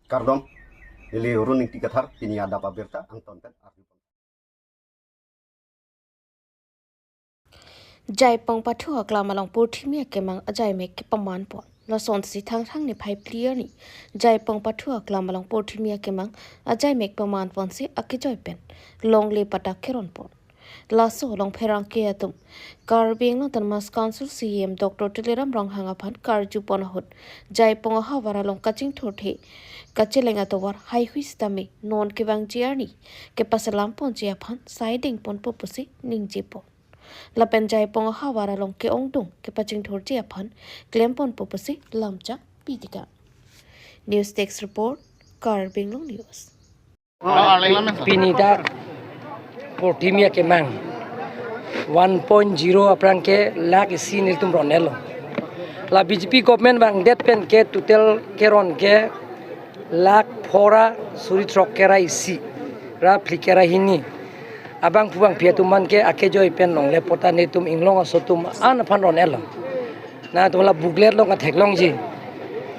Kardom ili running tikathar tini ada pabirta angton pen Jai pong pathu akla malong purthimia kemang ajai mek ke paman pon la son si thang ni phai clear ni jai pong pathu akla malong purthimia kemang ajai mek paman pon si akijoi pen long le patak keron pon la so long pherang ke atum Karbi Anglong tan mas council CM Dr. Teleram rong hanga phan karju pon hot jai pong ha wara long kaching thothe kachelenga towar hai huis tame non ke wang chiarni ke pasalam pon chia phan siding pon popusi ning jipo Lapen jai pong hawara long ke ong tung ke paching thorji aphan klempon popasi lamcha pitika. News text report Karbi Anglong News. Pinida portimia ke mang 1.0 aprang ke lag isi niltum ronelo la BJP government bang det pen ke tutel keron ke lag phora suri trok kera isi ra plikera hini abang puang piatuman ke akejoi pen long le pota netum inglong asotum an phan ronelo na to la buglet long ka theklong ji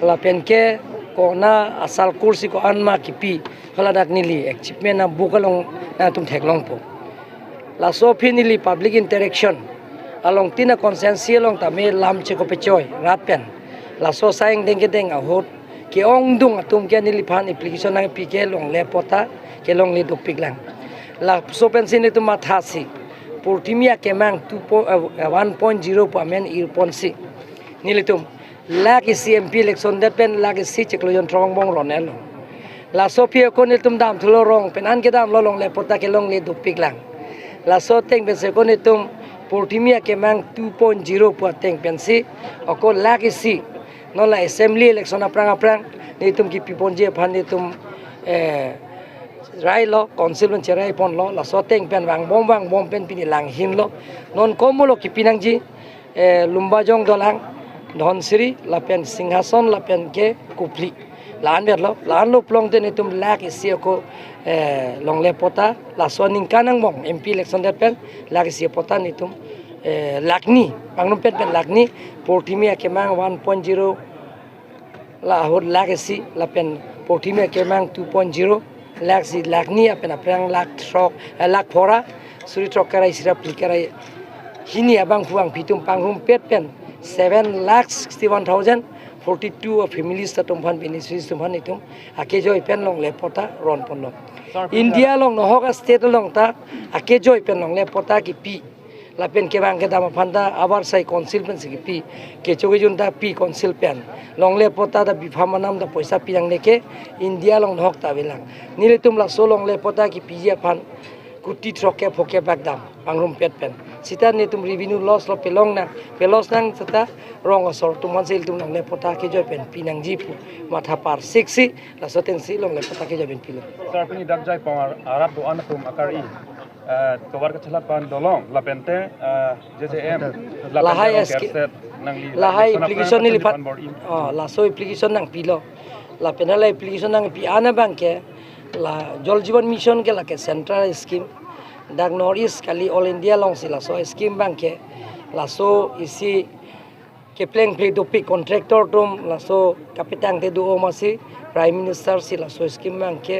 la pen ke ko na asal kursi ko anma kipi khala dak nili achievement na bukalong na tum theklong po la so finally public interaction along tina consensus long ta me lam che ko pechoy rat pen la so saing deng ke deng a hot ke ong dung atum ke nili phan application na pi ke long le pota ke long le duk piklang la so pen sin tu mathasi portimia ke mang 1.0 pa men ir ponsi nili tum lagi CMP election dat pen lagi si cheklojon trong bong ronelo la sopia ko nitum dam thulo rong pen an ke dam lo long le pota ke long le duk piklang la so teng pen se ko nitum portimia ke mang 2.0 pa teng pen si ko lagi si no la assembly election aprang nitum ki piponje phan nitum rai lo council pen cherai pon lo la so teng pen wang bom pen pini lang hin lo non komulo ki pinang ji lumba jong dolang Dhonsri lapen singhason lapen ke kupli lan ber lan lo plong te nitum lak isi ko long le pota la soning kanang mong MP election dat pen lak isi pota nitum lakni pangnum pen lakni portimia ke mang 1.0 la hor lak isi lapen portimia ke mang 2.0 lak si lakni apen aprang lak trok lak phora suri trok karai sira plikarai hini abang puang pitum pangrum pet pen 7,61,042 of families that tumhan beneficiaries tumhan itum akejoi pen long le pota ron pon long India long no hoga state long ta akejoi pen long le pota ki pi la pen ke bang ke dam phanda abar sai council pen si pi ke chogi jun ta pi council pen long le pota da biphamanam da paisa pi yang leke India long hok ta bilang nile tum la so long le pota ki pi ya phan kuti troke phoke bagdam pangrum pet pen sita ne tum revenue loss lo pelong na pelos nang sata rong asor tum mansil tum nang le pota ke joy pen pinang jipu matha par 6 la soten si long le pota ke joy pen pilo sar pani dak jai pawar arab do an tum akar i kawar ka chala pan dolong la pente JJM la hai la hai application ni lipat la so application nang pilo la penala application nang pi ana bank la jol jiban mission ke la ke central scheme dak northeast kali all india long sila so scheme bank ke la so isi ke pleng play do pick contractor tum la so kapitang te do masi prime minister sila so scheme bank ke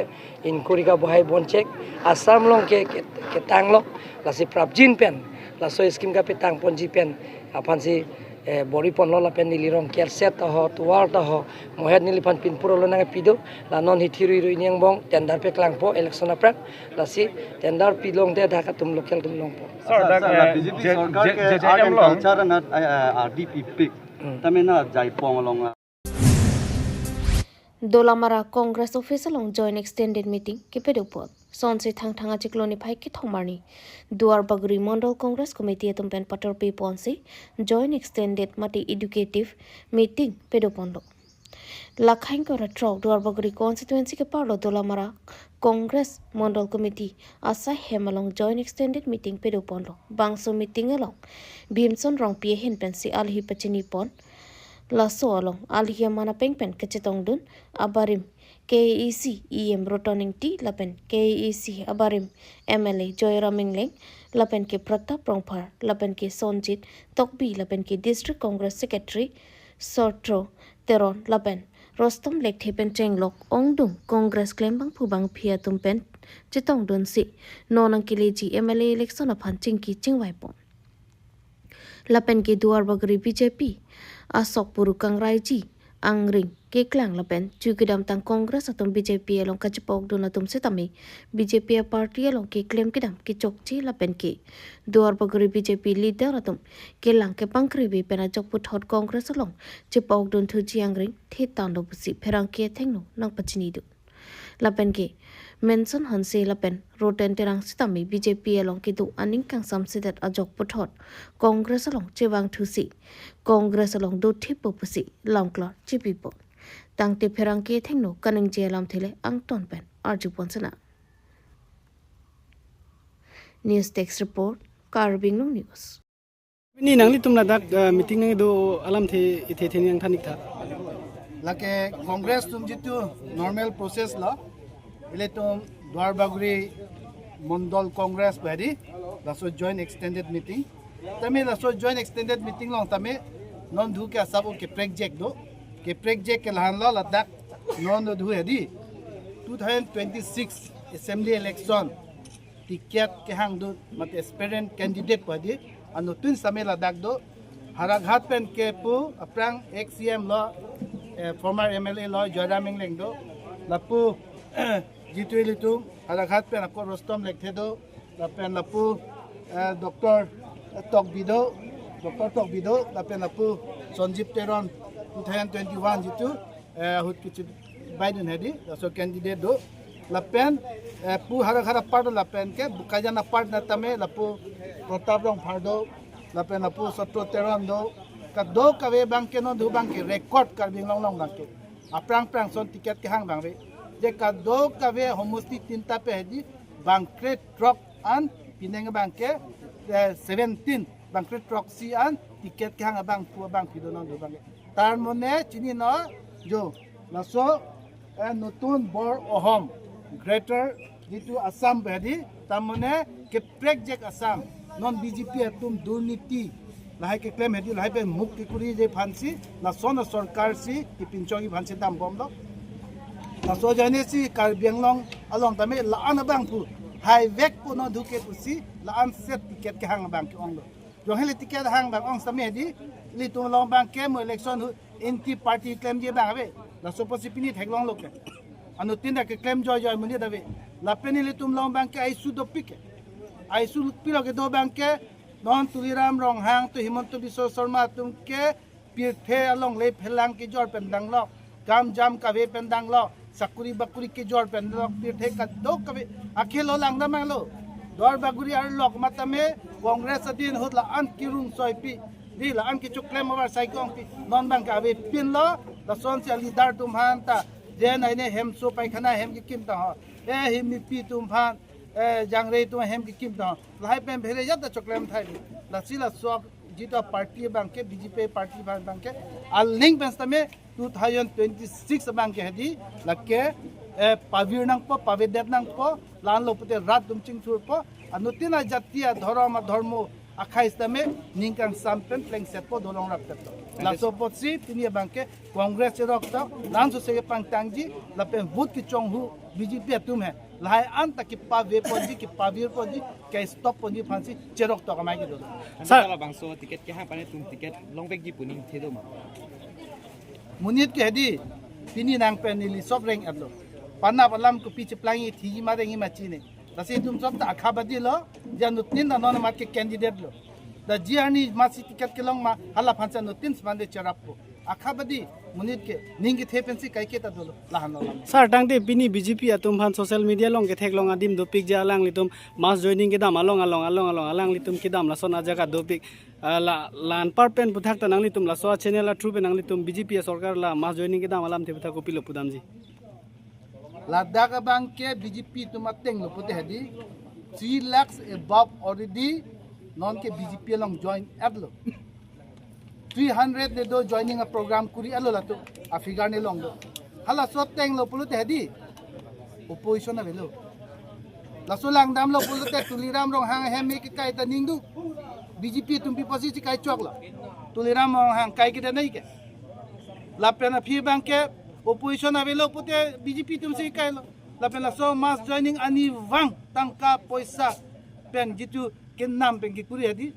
in kurika bohai bonchek asam long ke tang lo la si prapjin pen la so scheme kapitang ponji pen apan si bori pon lo la pen nilirong ker set ho tuwar ta ho mohed nilipan pin puro lo nang pido la non hithiru ru inyang bong tender pe klang po election aprak la si tender pilong de dhaka tum local tum long po sir dak BJP sarkar ke art and culture na RDP pick tamena jai pong long Dolamara Congress official long join extended meeting kipedupot sonse thang chikloni phai ki thomarni Duar Bagri Mondal Congress Committee tumpen pator pe ponsi join extended mati educative meeting pedopondo Lakhain ko ratro Duar Bagri constituency ke parlo Dolamara Congress Mondal Committee asa hemalong join extended meeting pedopondo bangso meeting along Bhimson rong pie hin pensi alhi pachini pon laso along alhiya mana pengpen kecetong dun abarim KEC EM returning T lapen KEC abarim MLA Joyra Mingleng lapen ke Pratap Rongphar lapen ke Sonjit Tokbi lapen ke District Congress Secretary Sotro Teron lapen Rostom lek thepen chenglok ongdung Congress claim bang phubang phia tumpen chitong don si nonang kileji MLA election aphan chingki chingwai pon lapen ke duar bagri BJP asok puru kangrai ji angring ke klang lapen chukidam tang Congress atum BJP along kachipok don atum setami BJP party along ke claim kidam ke chokchi lapen ke duar bagri BJP leader atum ke lang ke pangkri bi pena chokput hot Congress along chipok don thuji angring thi tando busi pherang ke thengno nang pachini du lapen ke mention hanse lapen roten terang sitami BJP along kidu aning kang samsidat ajok puthot Congress along chewang thusi Congress along do thipo pusi longklor chipipo tangte pherang ke thengno kaning jelam thile ang ton pen arju ponsana News Text Report Karbi Anglong News Ini nangli tumla dak meeting nang do alam the ithe the yang thanik tha lake Congress tum jitu normal process la ile tum Dwarbaguri Mondol Congress bari laso join extended meeting tame laso join extended meeting long tame non dhu ke sabo ke project ke lahan la ladak non dhu hedi 2026 assembly election ticket ke hang do mat aspirant candidate badi anu tun same ladak do haraghat pen ke pu aprang XCM lo former MLA lo Joraming leng do lapu G2 tu haraghat pen ako Rostom lekhe do lapen lapu Dr. Tok Bido lapen lapu Sonjip Teron 2021 jitu hut kichu Biden hedi so candidate do lapen pu haraghat part lapen ke bukajana part na tame lapu Protap Rong Phardo lapen lapu Sotro Teron do ka do kawe bangke no du bangke record Karbi Anglong bangke aprang son ticket ke hang bangwe je ka do kawe homosti tinta pe hedi bangke truck an pineng bangke 17 bangke truck si an ticket ke hang bang pu bang pido no du bangke tar mone chini no jo laso notun bor ohom greater jitu Assam hedi tamone ke project Assam non BJP atum durniti lahai ke claim hedi lahai pe mukti kuri je phansi la sona sarkar si ki pinchongi phansi dam bom lo la so jane si Karbi Anglong along tame la an bang pu hai vek pu no duke pu si la an set ticket ke hang bang ke ong lo jo hele ticket hang bang ong same hedi li tu long bang ke mo election anti party claim je bang ave la so posi pini theglong lo ke anu tinda ke claim joy muni dave la peni li tum long bang ke ai su do pike ai su pilo ke do bang ke non tuliram rong hang tu Himanto Biswa Sharma tum ke pirthe along le phelang ke jor pendang lo gam jam ka ve pendang lo sakuri bakuri ke jor pendang pirthe ka do ka ve akhelo lang na mang lo dor baguri ar lok matame Congress adin hot la an kirung soipi di la an ki chuklem over sai kong pi non bang ka ve pin lo la son se leader tum han ta je nai ne hem so pai khana hem ki kim ta ho e hi mi pi tum phan jangrei tu hem ki kim ta lai pen bhere jat choklem thai la sila swap jita party bank ke BJP party bank ke al link besta me 2026 bank ke hedi lakke pavir nang po pavedet nang po lan lo pute rat dum ching chur po anutina jatia dharmo akhais tame ningkang sampen pleng set po dolong rak tet la so potsi tinia bank ke Congress rok ta lan so se pang tangji la pen vote ki chong hu BJP tum hai lai an ta ki pa ve ponji ki pavir ponji ke stop ponji phansi cherok to kamai ki do Sir. Kalau bangso tiket ke hang tum tiket long bag ji puning thedo ma munit ke hedi pini nang pen ni sob reng atlo panna palam ko piche plangi thi ma rengi ma chine lasi tum sob ta akhabadi lo janutnin na non ma ke candidate lo da jiani ma si tiket ke long ma hala phansa nutin smande charapo akhabadi munit ke ningi thepensi kai ke ta dolo lahan lo sar tangte bini BJP atum phan social media long ke thek long adim do pik ja alang litum mass joining ke dam along alang litum ke dam la sona jaga do pik la lan parpen puthak ta nang litum la so channel la true nang litum BJP sarkar la mass joining ke dam alam the puthak ko pilo pudam ji Ladakh bank ke BJP tumateng lo pute hedi 3 lakhs above already non ke BJP long join adlo 300 de do joining a program kuri alo la to afigar ne long do hala so teng lo pulute hedi opposition na velo la so lang dam lo pulute tuliram rong hang hemi ki kai ta ningdu BJP tumpi posi chi kai chok la tuliram rong hang kai ki da nei ke la pena phi bank ke opposition avelo pute BJP tum si kai lo lapen la so mass joining ani wang tangka poisa pen gitu ken nam pen ki kuri hadi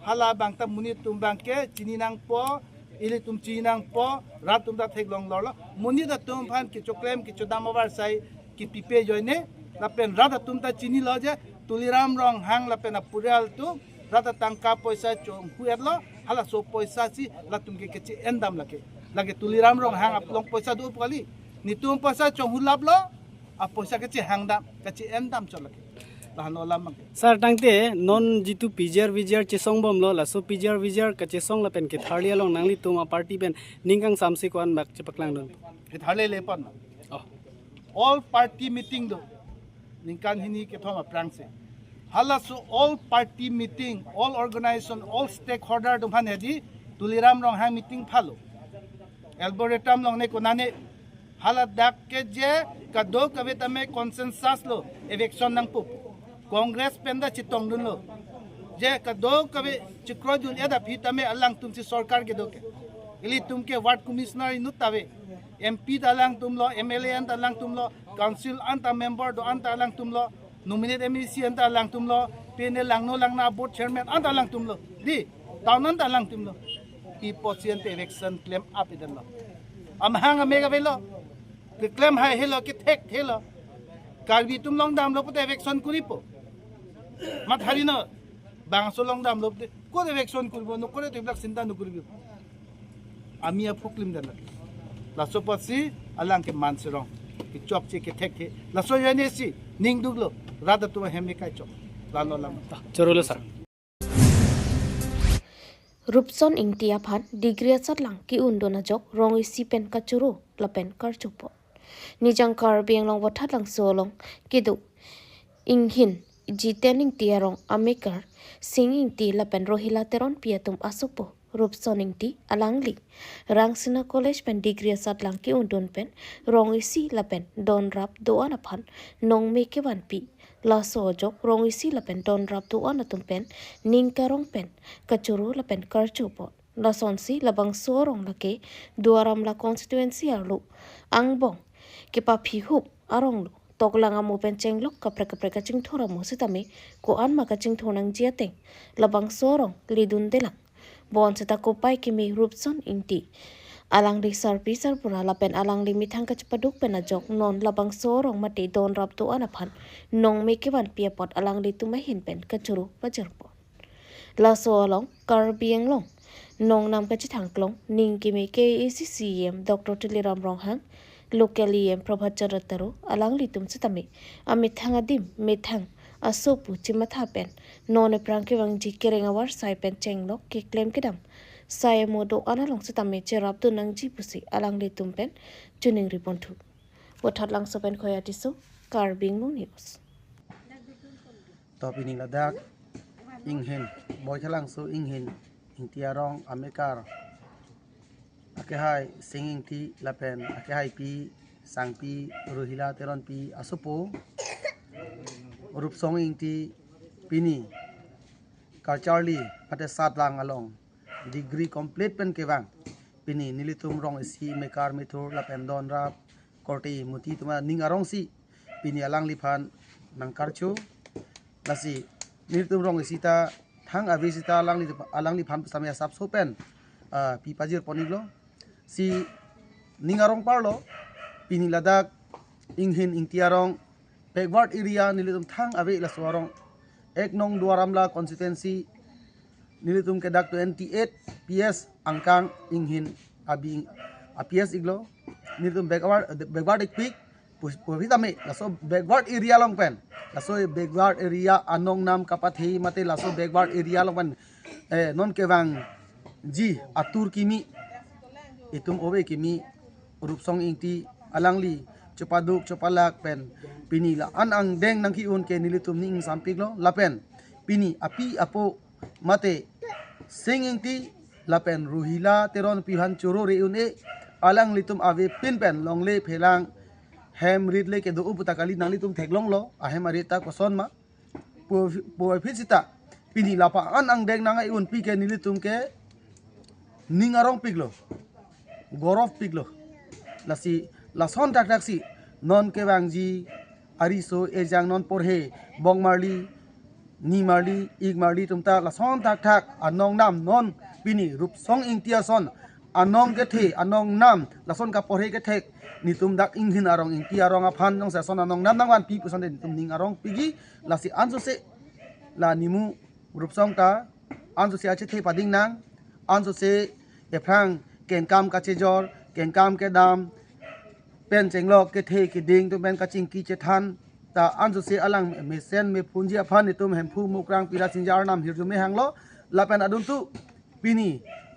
hala bang ta muni tum bang ke chini nang po ili tum chini nang po rat tum da thek long lo muni da tum phan ki choklem ki chodam over sai ki pipe joine lapen rat tum ta chini lo je tuliram rong hang lapen apural tu rat tangka poisa chom huet lo hala so poisa si latum ke kechi endam lage tuliram rong hang aplong poisa du kali ni tum poisa chom hulap lo a poisa kechi hangdam kechi endam cholake lahan olam mang sir tangte non jitu pijar vijar chesong bom lo la so pijar vijar ka chesong la pen ke tharlia long nangli tuma party pen ningkang samsi kon bak chepaklang don it hale lepon oh all party meeting do ningkan hini ke thoma prang se hala so all party meeting all organization all stakeholder dum han hedi tuliram rong hang meeting phalo algorithm long ne konane hala dak ke je ka do kabe tame consensus lo election nang pup congress penda chitong dun lo je ka do kabe chikro dun eda phi tame alang tum si sarkar ke do ke ili tum ke ward commissioner inu tabe mp dalang tum lo mla an dalang tum lo council anta member do anta alang tum lo nominate mec anta alang tum lo pene lang no lang na board chairman anta alang tum lo di taun anta alang tum lo i potient election claim up idan lo am hang mega velo ke claim hai helo ke thek helo karbi tum long dam lo pote election kuripo mat harino bang so long dam lo ko election kurbo no kore te blak sinta no kurbi ami a phuklim dan la so patsi alang ke mansirong ki chop che ke thek ke la so yane si ning duglo rada tu hemi kai chop la lo lam chorolo sir rupson ingtia phan degree sat lang ki undona jok rongi si pen ka churu la pen kar chupo nijang Karbi Anglong wathat lang solong kidu inghin jitening tiarong amekar singing ti la pen rohila teron piatum asupo rupson ingti alangli rangsina college pen degree sat lang ki undon pen rongi si la pen don rap do ana phan nong me ke ban pi la so jok rongi si la pen don rap do ana tum pen ning karong pen kachuru la pen kar chupo la sonsi la bang sorong la ke duaram la constituency arlu angbong ke pa phi hup arong lu toklang amu pen chenglok kapra ka ching thora mo sitame ko an ma ka ching thonang jiateng labang sorong lidun delang bon seta ko pai ki mi rupson inti alang ri sarpi sarpura la pen alang ri mithang ka chapaduk pen a jok non labang sorong mate don rap to ana phan nong me ke ban pia pot alang ri tu ma hin pen ka churu pajar po la so long Karbi Anglong nong nam ka chi thang klong ning ki me ke ACCM Dr. Tiliram rong hang locally em probhajar taro alang litum sitame amithang adim mithang asopu chimatha pen non prang ke wang ji kereng awar sai pen chenglo ke claim kedam sai modo analong sitame cherap tu nang ji pusi alang litum pen tuning ripontu wathat lang so pen khoya tisu Karbi Anglong news top ini ladak inghen boy thalang so inghen ingtiarong amekar ake hai singing ti lapen ake hai pi sangpi rohila teron pi asopo rup song ing ti pini karcharli ate sat lang along degree complete pen kewang pini nilitum rong isi mekar methur lapen don rap korti muti tuma ning arong si pini alang liphan nangkarchu lasi nilitum rong isi ta thang avisita alang liphan samya sap sopen pi pajir poniglo si ningarong parlo pini ladak inghin ingtiarong backward area nilitum thang ave la suarong ek nong duaramla constituency nilitum kedak 28 ps angkang inghin abing aps iglo nilitum backward equip puvitame la so backward area long pen la so backward area anong nam kapathi mate la so backward area long pen non kewang ji atur kimi itum obe kimi rupsong ingti alangli chupaduk chupalak pen pini la ang deng nang ki un ke nilitum ning sampik lo lapen pini api apo mate sing ingti lapen ruhila teron pihan churu re un e alang litum ave pin pen longle phelang hem ridle ke do uputakali nang litum theklong lo ahem arita koson ma po phitsita pini lapa ang deng nang un pi ke nilitum ke ningarong piglo gorof piglo la si la son tak tak si non ke bang ji ariso ejang non porhe bong marli ni marli ig marli tumta la son tak tak anong nam non pini rup song ing tia son anong ke the anong nam la son ka porhe ke thek ni tum dak ing hin arong ing tia arong aphan nong sa son anong nam nang wan pi pu son den tum ning arong pigi la si anso se la nimu rup song ka anso se ache the pading nang anso se e phang ken kam ka che jor ken kam ke dam pen cheng lok ke the ke ding tum ben ka ching ki che than ta anso se alang me sen me punji aphan ni tum hem phu mukrang pira sinjar nam hir me hang lo la pen adun tu pini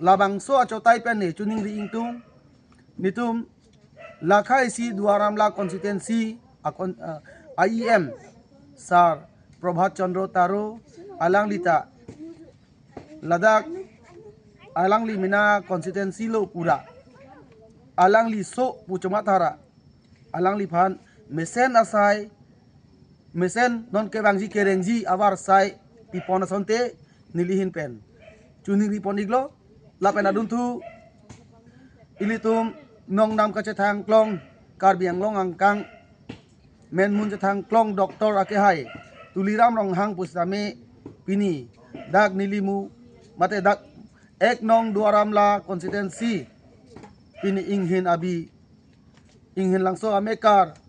labang so acho tai pen ne chuning ri ing tung nitum la khai si duaram la constituency akon IEM sar prabhat chandra taro alang lita ladak alang li mina constituency lo pura alang li so puchama thara alang li phan mesen asai mesen non ke bangji kerengji awar sai pipona sonte nilihin pen chuning ri poniglo la pen adun thu ilitum nong nam ka che thang klong Karbi Anglong angkang men mun che thang klong doktor ake hai tuliram rong hang pusame pini dak nilimu mate dak ek nong duaram la constituency pini inghin abi inghin langso amekar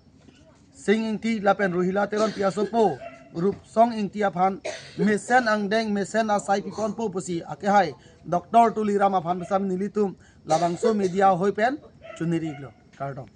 singing ti lapen ruhila teron piasopo rup song ing tia phan mesen angdeng mesen asai pikon po pusi ake hai doktor tuliram aphan besam nilitum labangso media hoi pen chuniri glo kardom